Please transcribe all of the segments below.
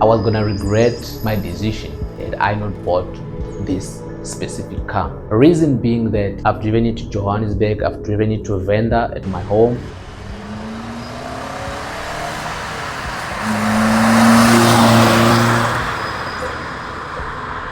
I was gonna regret my decision had I not bought this specific car. Reason being that I've driven it to Johannesburg, I've driven it to a vendor at my home.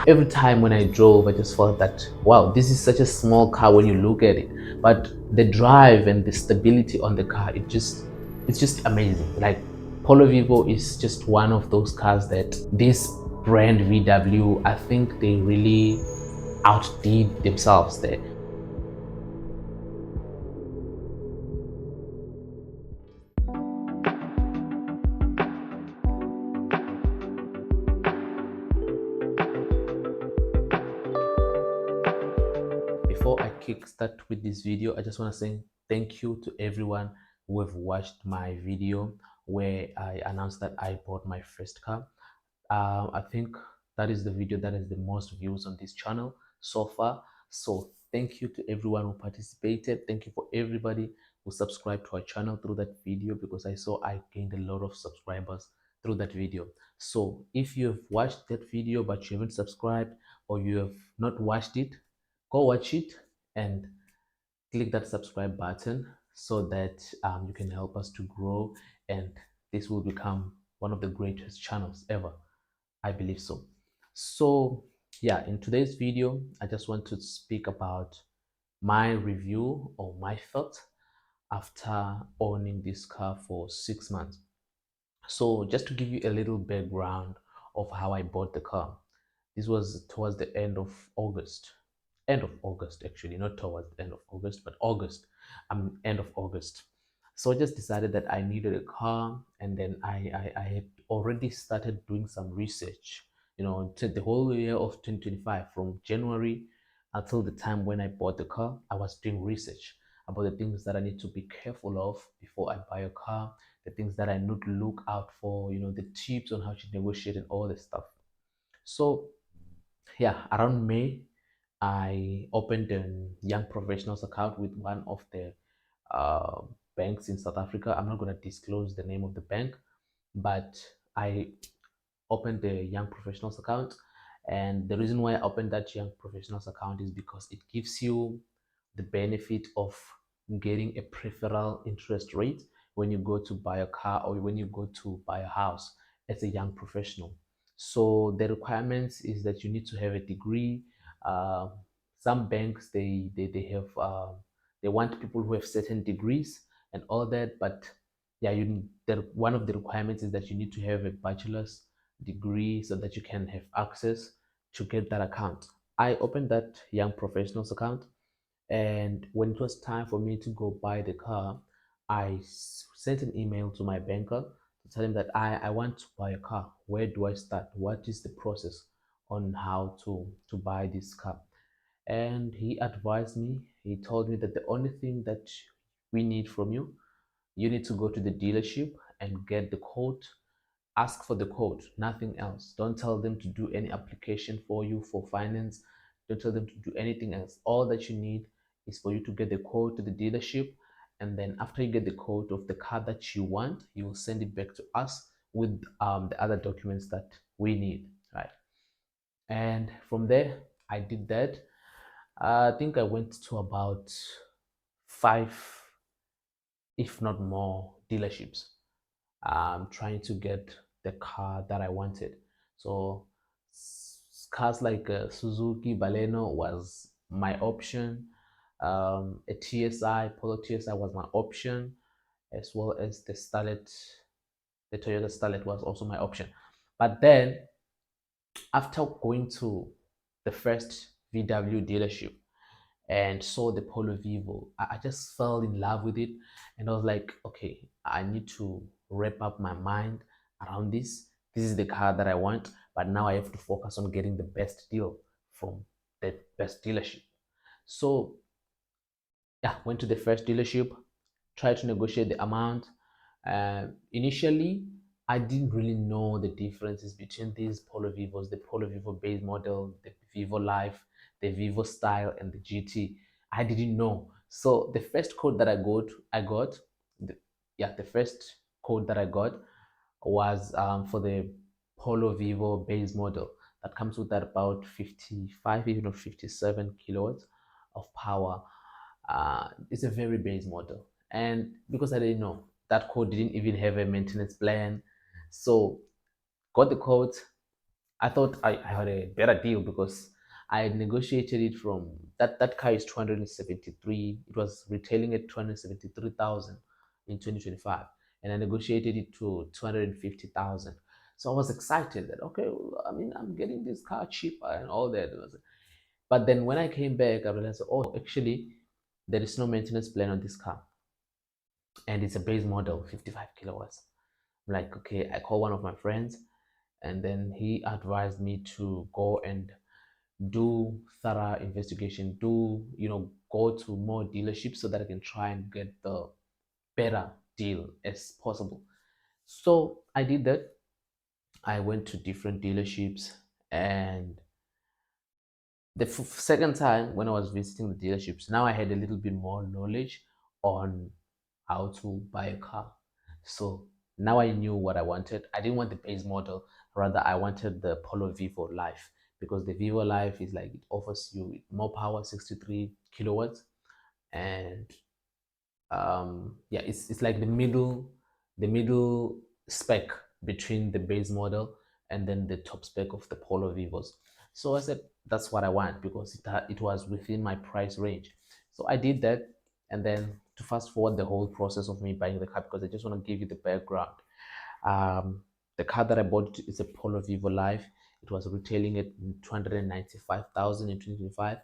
Every time when I drove, I just felt that, wow, this is such a small car when you look at it. But the drive and the stability on the car, it's just amazing. Like Polo Vivo is just one of those cars that this brand VW, I think they really outdid themselves there. Before I kickstart with this video, I just want to say thank you to everyone who have watched my video where I announced that I bought my first car. I think that is the video that has the most views on this channel so far. So thank you to everyone who participated. Thank you for everybody who subscribed to our channel through that video, because I saw I gained a lot of subscribers through that video. So if you have watched that video but you haven't subscribed, or you have not watched it, go watch it and click that subscribe button so that you can help us to grow, and this will become one of the greatest channels ever. I believe so. So yeah, in today's video, I just want to speak about my review or my thoughts after owning this car for 6 months. So just to give you a little background of how I bought the car. This was towards the end of August actually, not towards the end of August, but August, end of August. So I just decided that I needed a car, and then I had already started doing some research, to the whole year of 2025, from January until the time when I bought the car. I was doing research about the things that I need to be careful of before I buy a car, the things that I need to look out for, the tips on how to negotiate and all this stuff. So yeah, around May, I opened a young professionals account with one of the uh, banks in South Africa. I'm not going to disclose the name of the bank, but I opened the young professionals account. And the reason why I opened that young professionals account is because it gives you the benefit of getting a preferential interest rate when you go to buy a car or when you go to buy a house as a young professional. So the requirements is that you need to have a degree. Uh, some banks they have they want people who have certain degrees and all that, but yeah, one of the requirements is that you need to have a bachelor's degree so that you can have access to get that account. I opened that young professionals account, and when it was time for me to go buy the car, I sent an email to my banker to tell him that I want to buy a car. Where do I start? What is the process on how to buy this car? And he advised me, he told me that the only thing that we need from you, you need to go to the dealership and get the quote. Ask for the quote, nothing else. Don't tell them to do any application for you for finance. Don't tell them to do anything else. All that you need is for you to get the quote to the dealership, and then after you get the quote of the car that you want, you will send it back to us with the other documents that we need, right? And from there, I did that. I think I went to about five, if not more, dealerships, trying to get the car that I wanted. So cars like Suzuki Baleno was my option. A TSI, Polo TSI was my option, as well as the Toyota Starlet was also my option. But then after going to the first VW dealership and saw the Polo Vivo, I just fell in love with it. And I was like, okay, I need to wrap up my mind around this. This is the car that I want, but now I have to focus on getting the best deal from the best dealership. So yeah, went to the first dealership, tried to negotiate the amount. Initially, I didn't really know the differences between these Polo Vivos, the Polo Vivo base model, the Vivo Life, the Vivo Style, and the GT. I didn't know. So the first code that the first code that I got was for the Polo VIVO base model that comes with that about 55, even or 57 kilowatts of power. It's a very base model. And because I didn't know, that code didn't even have a maintenance plan. So got the code. I thought I had a better deal because I had negotiated it from that car is 273. It was retailing at 273,000 in 2025, and I negotiated it to 250,000. So I was excited that okay, well, I mean I'm getting this car cheaper and all that. But then when I came back, I realized oh actually there is no maintenance plan on this car, and it's a base model, 55 kilowatts. I'm like okay, I call one of my friends, and then he advised me to go and do thorough investigation, do go to more dealerships so that I can try and get the better deal as possible. So I did that. I went to different dealerships, and the second time when I was visiting the dealerships, now I had a little bit more knowledge on how to buy a car. So now I knew what I wanted. I didn't want the base model, rather I wanted the Polo Vivo Life, because the Vivo Life is like it offers you more power, 63 kilowatts, and yeah, it's like the middle spec between the base model and then the top spec of the Polo Vivos. So I said that's what I want because it was within my price range. So I did that, and then to fast forward the whole process of me buying the car, because I just want to give you the background. um, the car that I bought is a Polo Vivo Life. It was retailing at 295,000 in 2025,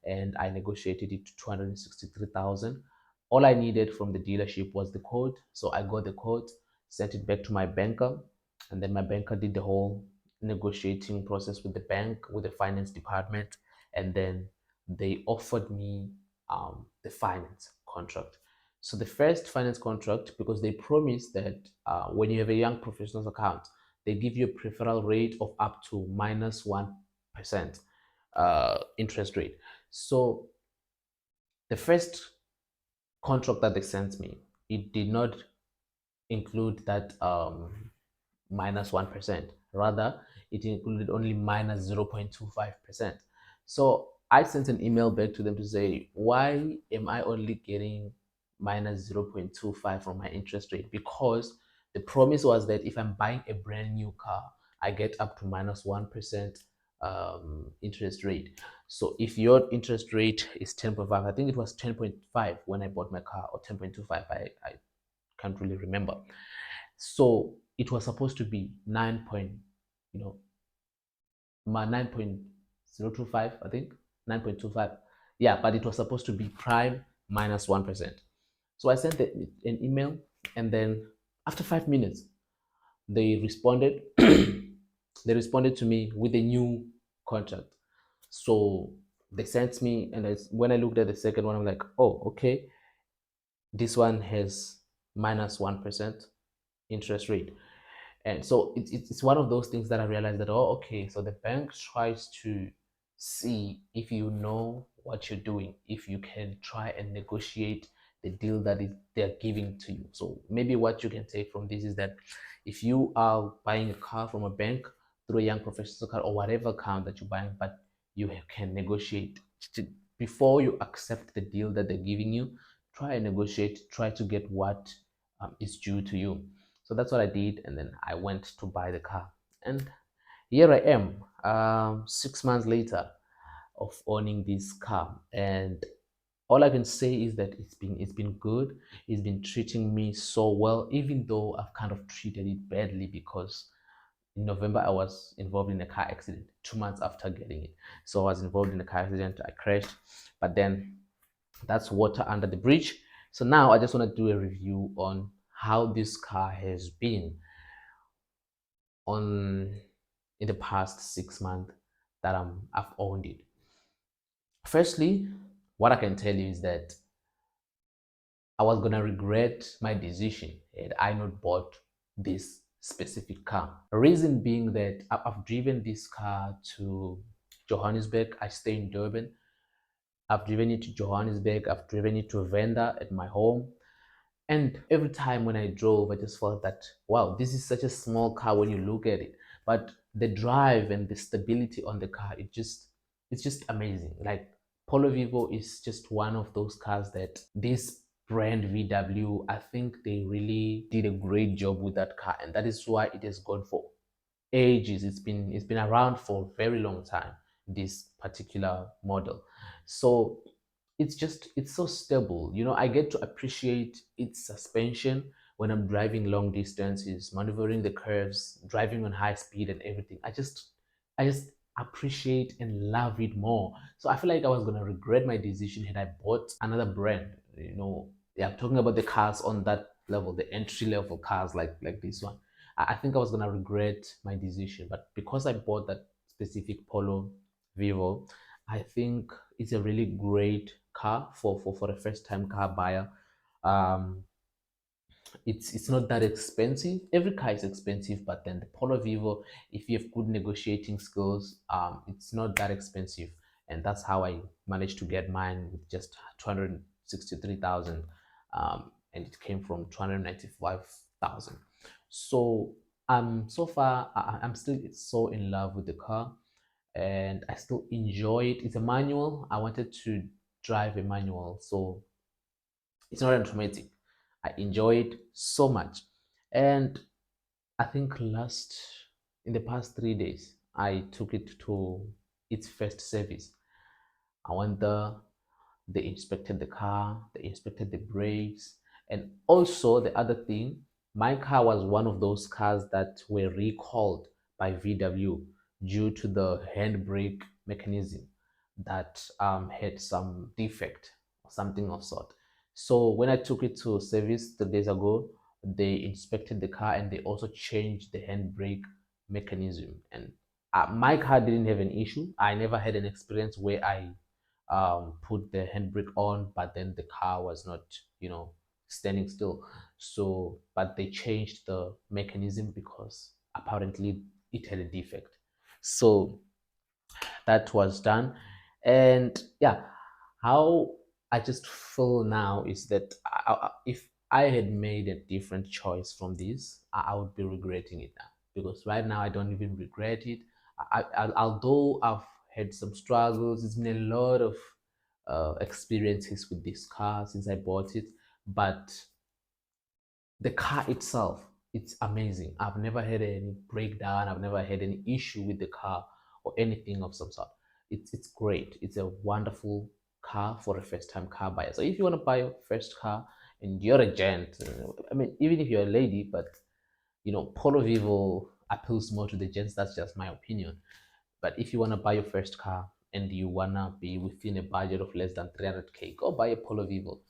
and I negotiated it to 263,000. All I needed from the dealership was the code, so I got the code, sent it back to my banker, and then my banker did the whole negotiating process with the bank, with the finance department, and then they offered me the finance contract. So the first finance contract, because they promise that when you have a young professionals account, they give you a preferential rate of up to -1% interest rate. So the first contract that they sent me, it did not include that -1%. Rather, it included only -0.25%. So I sent an email back to them to say, why am I only getting -0.25 from my interest rate? Because the promise was that if I'm buying a brand new car, I get up to -1% interest rate. So if your interest rate is 10.5, I think it was 10.5 when I bought my car, or 10.25, I can't really remember. So it was supposed to be 9 point, you know, 9.025, I think, 9.25. Yeah, but it was supposed to be prime -1%. So I sent an email, and then after 5 minutes, they responded. They responded to me with a new contract. So they sent me, and when I looked at the second one, I'm like, oh, okay, this one has -1% interest rate. And so it's one of those things that I realized that, oh, okay, so the bank tries to see if you know what you're doing, if you can try and negotiate the deal that they're giving to you. So maybe what you can take from this is that if you are buying a car from a bank through a young professional car or whatever account that you're buying, but you can negotiate before you accept the deal that they're giving you, try and negotiate, try to get what is due to you. So that's what I did, and then I went to buy the car, and here I am, 6 months later of owning this car. And all I can say is that it's been good. It's been treating me so well, even though I've kind of treated it badly, because in November I was involved in a car accident 2 months after getting it. So I was involved in a car accident, I crashed, but then that's water under the bridge. So now I just want to do a review on how this car has been on in the past 6 months that I've owned it. Firstly, what I can tell you is that I was gonna regret my decision had I not bought this specific car. The reason being that I've driven this car to Johannesburg. I stay in Durban. I've driven it to Johannesburg. I've driven it to a vendor at my home. And every time when I drove, I just felt that, wow, this is such a small car when you look at it. but the drive and the stability on the car, it's just amazing. Like Polo Vivo is just one of those cars that this brand VW, I think they really did a great job with that car, and that is why it has gone for ages. It's been around for a very long time, this particular model. So it's so stable. I get to appreciate its suspension when I'm driving long distances, maneuvering the curves, driving on high speed and everything. I just appreciate and love it more. So I feel like I was gonna regret my decision had I bought another brand. Yeah, I'm talking about the cars on that level, the entry level cars like this one. I think I was gonna regret my decision, but because I bought that specific Polo Vivo, I think it's a really great car for a first time car buyer. Um, it's not that expensive. Every car is expensive, but then the Polo Vivo, if you have good negotiating skills, it's not that expensive, and that's how I managed to get mine with just 263,000, and it came from 295,000. So so far I'm still so in love with the car, and I still enjoy it. It's a manual. I wanted to drive a manual, so it's not automatic. I enjoy it so much. And I think in the past 3 days, I took it to its first service. I went there, they inspected the car, they inspected the brakes, and also the other thing, my car was one of those cars that were recalled by VW due to the handbrake mechanism that had some defect or something of sort. So when I took it to service 3 days ago, they inspected the car and they also changed the handbrake mechanism. And my car didn't have an issue. I never had an experience where I put the handbrake on, but then the car was not, standing still. So, but they changed the mechanism because apparently it had a defect. So that was done. And yeah, how I just feel now is that if I had made a different choice from this, I would be regretting it now, because right now I don't even regret it. Although I've had some struggles, it's been a lot of experiences with this car since I bought it, but the car itself, it's amazing. I've never had any breakdown, I've never had any issue with the car or anything of some sort. It's great. It's a wonderful car for a first time car buyer. So if you want to buy your first car and you're a gent, I mean, even if you're a lady, but Polo Vivo appeals more to the gents. That's just my opinion. But if you want to buy your first car and you want to be within a budget of less than 300K, go buy a Polo Vivo.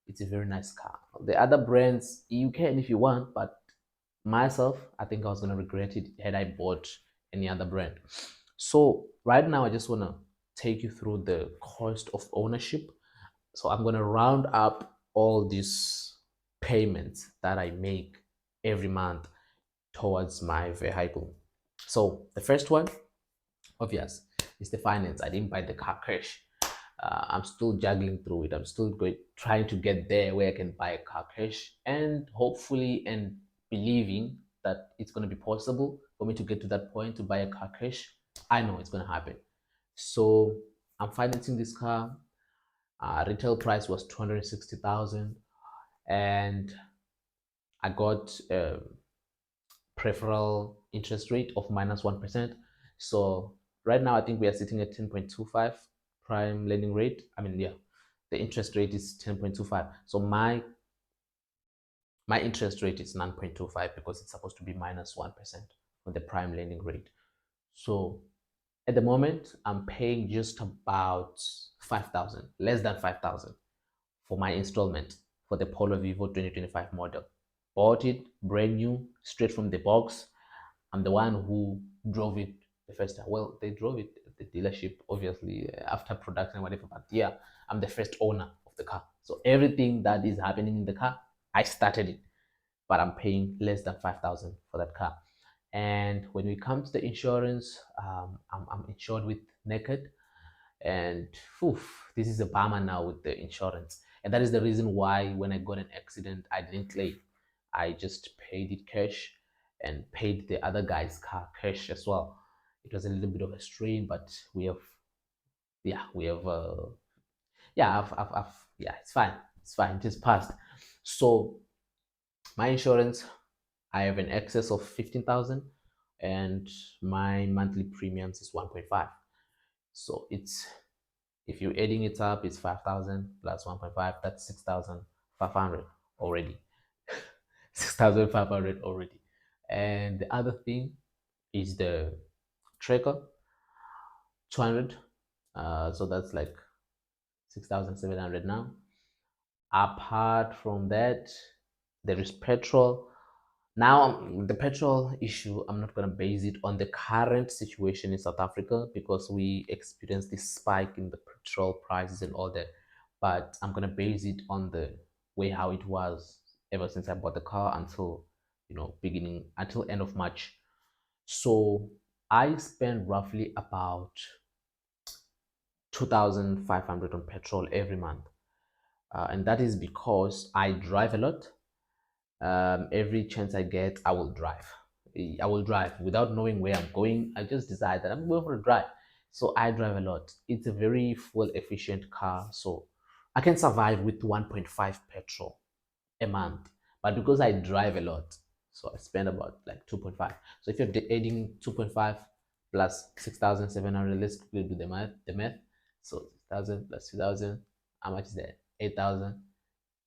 It's a very nice car. The other brands, you can if you want, but myself, I think I was going to regret it had I bought any other brand. So right now, I just want to take you through the cost of ownership. So I'm going to round up all these payments that I make every month towards my vehicle. So the first one, obvious, is the finance. I didn't buy the car cash. I'm still juggling through it. I'm still trying to get there where I can buy a car cash, and hopefully and believing that it's going to be possible for me to get to that point to buy a car cash. I know it's going to happen. So I'm financing this car. Retail price was 260,000, and I got preferential interest rate of -1%. So right now, I think we are sitting at 10.25 prime lending rate. I mean, yeah, the interest rate is 10.25. So my interest rate is 9.25 because it's supposed to be -1% on the prime lending rate. So at the moment, I'm paying just about 5,000, less than 5,000 for my installment for the Polo Vivo 2025 model. Bought it brand new, straight from the box. I'm the one who drove it the first time. Well, they drove it at the dealership, obviously, after production, whatever. But yeah, I'm the first owner of the car. So everything that is happening in the car, I started it. But I'm paying less than 5,000 for that car. And when it comes to insurance, I'm insured with Naked, and oof, this is a bummer now with the insurance, and that is the reason why when I got an accident I didn't claim. I just paid it cash, and paid the other guy's car cash as well. It was a little bit of a strain, but we have yeah, yeah, it's fine. It's fine. It is passed. So my insurance, I have an excess of 15,000, and my monthly premiums is 1.5. So it's, if you're adding it up, it's 5,000 plus 1.5, that's 6,500 already. 6,500 already. And the other thing is the tracker, 200. So that's like 6,700 now. Apart from that, there is petrol. Now, the petrol issue, I'm not going to base it on the current situation in South Africa because we experienced this spike in the petrol prices and all that. But I'm going to base it on the way how it was ever since I bought the car until, beginning, until end of March. So I spend roughly about 2,500 on petrol every month. And that is because I drive a lot. Every chance I get, I will drive. I will drive without knowing where I'm going. I just decide that I'm going for a drive. So I drive a lot. It's a very fuel efficient car. So I can survive with 1.5 petrol a month. But because I drive a lot, so I spend about like 2.5. So if you're adding 2.5 plus 6,700, let's quickly do the math. So 6,000 plus 2,000, how much is that? 8,000.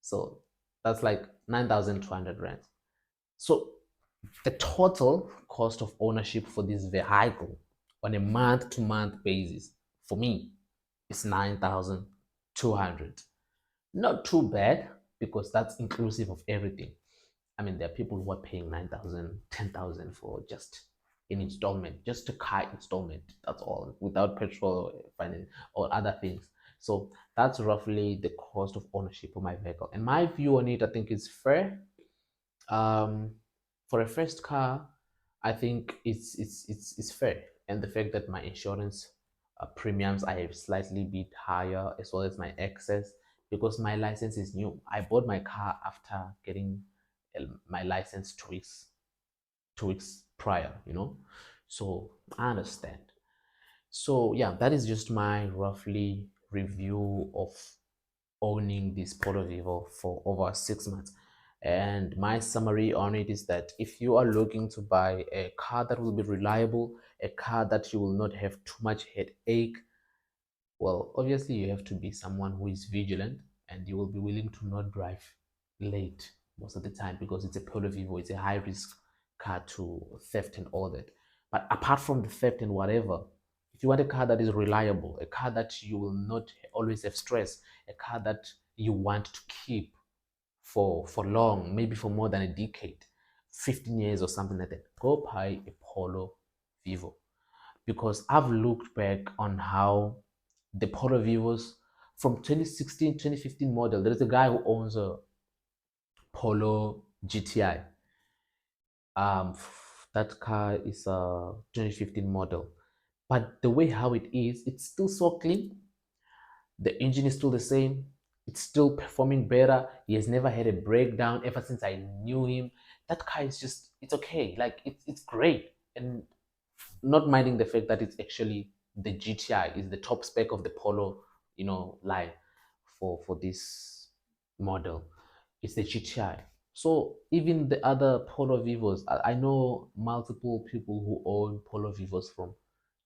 So that's like 9,200 rand. So the total cost of ownership for this vehicle on a month to month basis for me is 9,200. Not too bad because that's inclusive of everything. I mean, there are people who are paying 9,000, 10,000 for just an installment, just a car installment. That's all, without petrol, finance, or other things. So that's roughly the cost of ownership of my vehicle. And my view on it, I think, is fair. Um, for a first car, I think it's fair, and the fact that my insurance premiums are a slightly bit higher, as well as my excess, because my license is new. I bought my car after getting my license 2 weeks prior, so I understand. So yeah, that is just my roughly review of owning this Polo Vivo for over 6 months. And my summary on it is that if you are looking to buy a car that will be reliable, a car that you will not have too much headache, well, obviously you have to be someone who is vigilant, and you will be willing to not drive late most of the time because it's a Polo Vivo, it's a high risk car to theft and all that. But apart from the theft and whatever, if you want a car that is reliable, a car that you will not always have stress, a car that you want to keep for long, maybe for more than a decade, 15 years or something like that, go buy a Polo Vivo. Because I've looked back on how the Polo Vivos from 2016, 2015 model, there is a guy who owns a Polo GTI. That car is a 2015 model. But the way how it is, it's still so clean. The engine is still the same. It's still performing better. He has never had a breakdown ever since I knew him. That car is just, it's okay. Like, it's great. And not minding the fact that it's actually the GTI is the top spec of the Polo, line for this model. It's the GTI. So even the other Polo Vivos, I know multiple people who own Polo Vivos from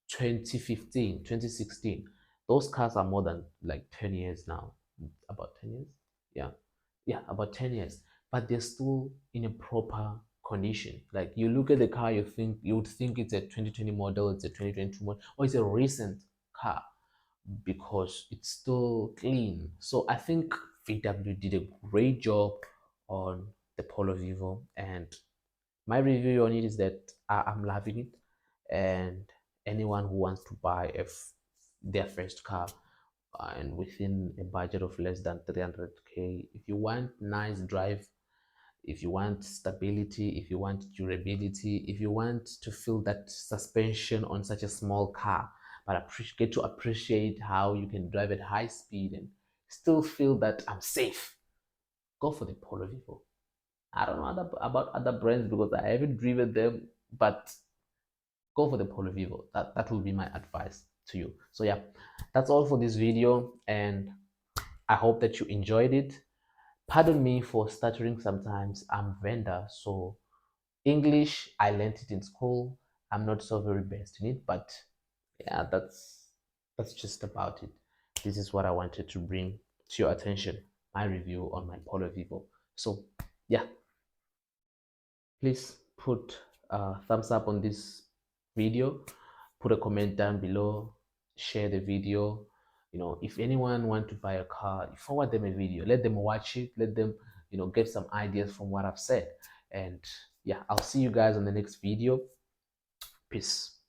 2015, 2016. Those cars are more than like 10 years now. About 10 years? Yeah. Yeah, about 10 years. But they're still in a proper condition. Like, you look at the car, you would think it's a 2020 model, it's a 2022 model, or it's a recent car because it's still clean. So I think VW did a great job on the Polo Vivo, and my review on it is that I'm loving it. And anyone who wants to buy their first car, and within a budget of less than 300k, if you want nice drive, if you want stability, if you want durability, if you want to feel that suspension on such a small car, but get to appreciate how you can drive at high speed and still feel that I'm safe, go for the Polo Vivo. I don't know about other brands because I haven't driven them, but go for the Polo Vivo. That will be my advice to you. So yeah, that's all for this video, and I hope that you enjoyed it. Pardon me for stuttering sometimes. I'm vendor, so English I learned it in school. I'm not so very best in it, but yeah, that's just about it. This is what I wanted to bring to your attention, my review on my Polo Vivo. So yeah, please put a thumbs up on this video, put a comment down below, share the video. If anyone want to buy a car, forward them a video, let them watch it, let them get some ideas from what I've said. And yeah, I'll see you guys on the next video. Peace.